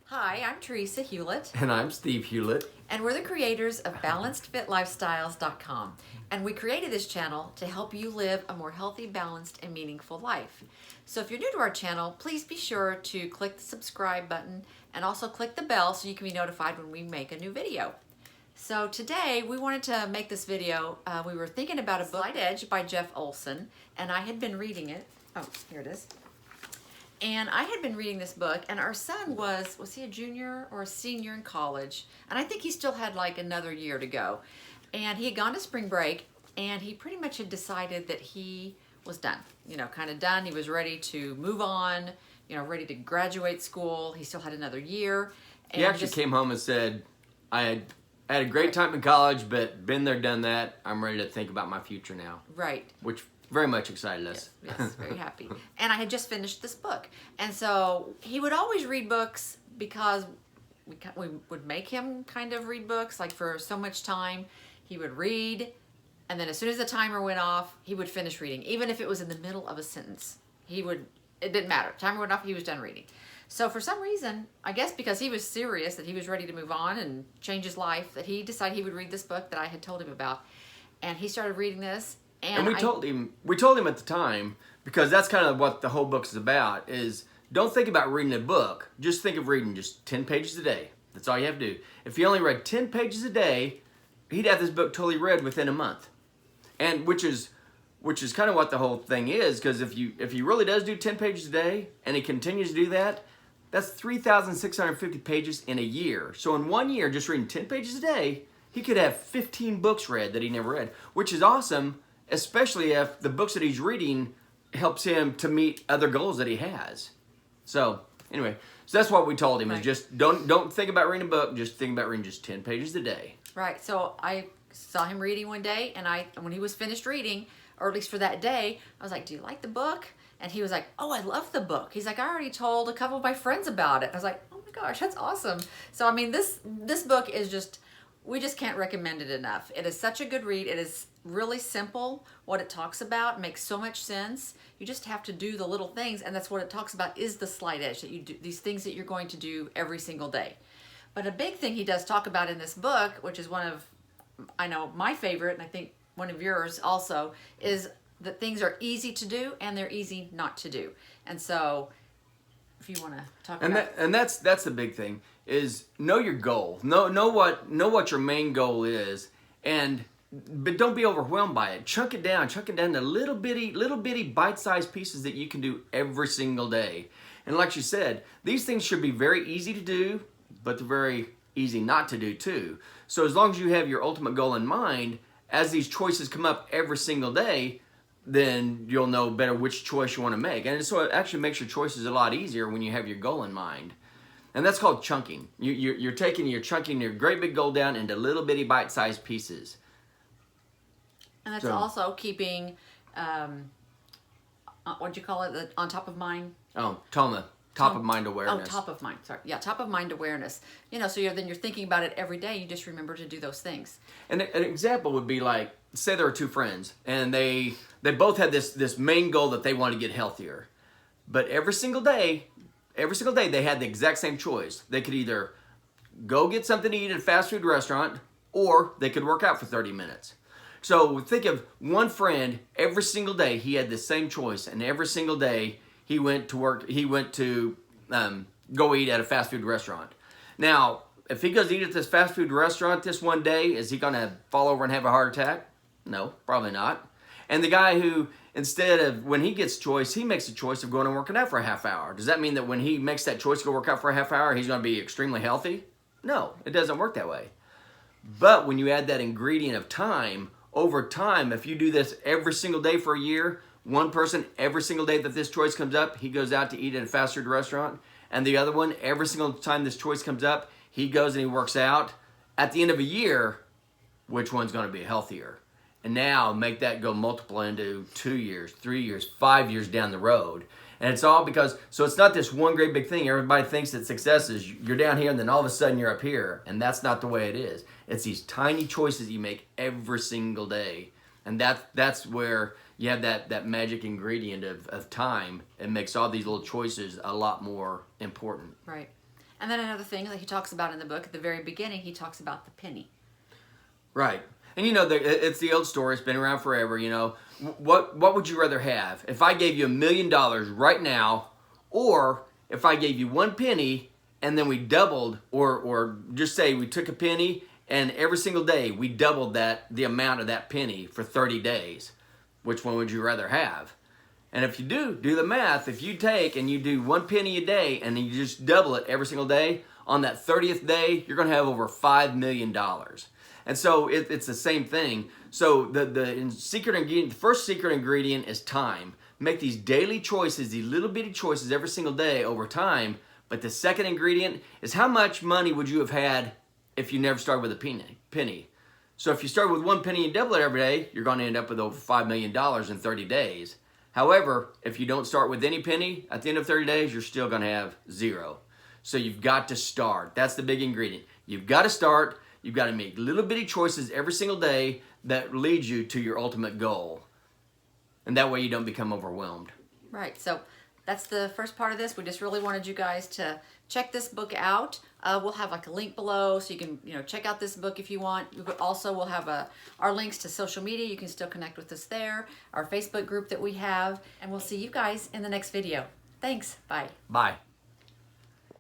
Hi, I'm Theresa Hughlett, And I'm Steve Hughlett. and we're the creators of BalancedFitLifestyles.com. And we created this channel to help you live a more healthy, balanced, and meaningful life. So if you're new to our channel, please be sure to click the subscribe button and also click the bell so you can be notified when we make a new video. So today we wanted to make this video. We were thinking about a book, Slight Edge by Jeff Olson, and I had been reading it. Oh, here it is. And I had been reading this book, and our son was he a junior or a senior in college? And I think he still had like another year to go. And he had gone to spring break, and he pretty much had decided that he was done, kind of done. He was ready to move on, ready to graduate school. He still had another year. And He actually came home and said, I had a great time in college, but been there, done that. I'm ready to think about my future now. Right. Which very much excited us. Yes, very happy. And I had just finished this book. And so he would always read books because we would make him kind of read books. Like for so much time, he would read, and then as soon as the timer went off, he would finish reading. Even if it was in the middle of a sentence, it didn't matter. Timer went off, he was done reading. So for some reason, I guess because he was serious, that he was ready to move on and change his life, that he decided he would read this book that I had told him about. And he started reading this. And we told him at the time, because that's kind of what the whole book is about, is don't think about reading a book. Just think of reading just 10 pages a day. That's all you have to do. If he only read 10 pages a day, he'd have this book totally read within a month. And which is kind of what the whole thing is, because if he really does do 10 pages a day and he continues to do that, that's 3,650 pages in a year. So in 1 year, just reading 10 pages a day, he could have 15 books read that he never read, which is awesome, especially if the books that he's reading helps him to meet other goals that he has. So anyway, so that's what we told him, Right. is just don't think about reading a book, just think about reading just 10 pages a day. Right. So I saw him reading one day, and when he was finished reading, or at least for that day, I was like, "Do you like the book?" And he was like, "Oh, I love the book." He's like, "I already told a couple of my friends about it." I was like, "Oh my gosh, that's awesome." So I mean, this book is just, we just can't recommend it enough. It is such a good read. It is really simple. What it talks about makes so much sense. You just have to do the little things, and that's what it talks about, is the slight edge, that you do these things that you're going to do every single day. But a big thing he does talk about in this book, which is one of, I know, my favorite, and I think one of yours also, is that things are easy to do and they're easy not to do. And so if you want to talk about that's the big thing, is know your goal. Know what your main goal is, but don't be overwhelmed by it. Chunk it down to little bitty bite-sized pieces that you can do every single day. And like you said, these things should be very easy to do, but they're very easy not to do too. So as long as you have your ultimate goal in mind, as these choices come up every single day, then you'll know better which choice you want to make. And so it actually makes your choices a lot easier when you have your goal in mind. And that's called chunking. You're chunking your great big goal down into little bitty bite-sized pieces. And that's also keeping, what'd you call it, on top of mind? Oh, Toma. Top of mind awareness. Oh, top of mind. Sorry. Yeah, top of mind awareness. So then you're thinking about it every day. You just remember to do those things. And an example would be like, say there are two friends, and they both had this main goal that they want to get healthier. But every single day they had the exact same choice. They could either go get something to eat at a fast food restaurant, or they could work out for 30 minutes. So think of one friend, every single day he had the same choice, and every single day he went to go eat at a fast food restaurant. Now, if he goes eat at this fast food restaurant this one day, is he going to fall over and have a heart attack? No, probably not. And the guy who, instead of, when he gets choice, he makes a choice of going and working out for a half hour. Does that mean that when he makes that choice to go work out for a half hour, he's going to be extremely healthy? No, it doesn't work that way. But when you add that ingredient of time, over time, if you do this every single day for a year, one person, every single day that this choice comes up, he goes out to eat at a fast food restaurant. And the other one, every single time this choice comes up, he goes and he works out. At the end of a year, which one's going to be healthier? And now make that go multiply into 2 years, 3 years, 5 years down the road. And it's all because, so it's not this one great big thing. Everybody thinks that success is you're down here and then all of a sudden you're up here. And that's not the way it is. It's these tiny choices you make every single day. And that's where you have that magic ingredient of time. It makes all these little choices a lot more important. Right. And then another thing that he talks about in the book at the very beginning, he talks about the penny. Right. And you know, it's the old story. It's been around forever. You know, what would you rather have? If I gave you $1 million right now, or if I gave you 1 penny and then we doubled, or just say we took a penny and every single day we doubled the amount of that penny for 30 days. Which one would you rather have? And if you do the math, if you take and you do 1 penny a day and then you just double it every single day, on that 30th day, you're going to have over $5 million. And so it's the same thing. So the secret ingredient, the first secret ingredient is time. Make these daily choices, these little bitty choices every single day over time. But the second ingredient is how much money would you have had if you never started with a penny. So if you start with 1 penny and double it every day, you're going to end up with over $5 million in 30 days. However, if you don't start with any penny, at the end of 30 days, you're still going to have 0. So you've got to start. That's the big ingredient. You've got to start. You've got to make little bitty choices every single day that leads you to your ultimate goal. And that way you don't become overwhelmed. Right. So that's the first part of this. We just really wanted you guys to check this book out. We'll have like a link below so you can check out this book if you want. Also, we'll have our links to social media. You can still connect with us there. Our Facebook group that we have. And we'll see you guys in the next video. Thanks. Bye. Bye.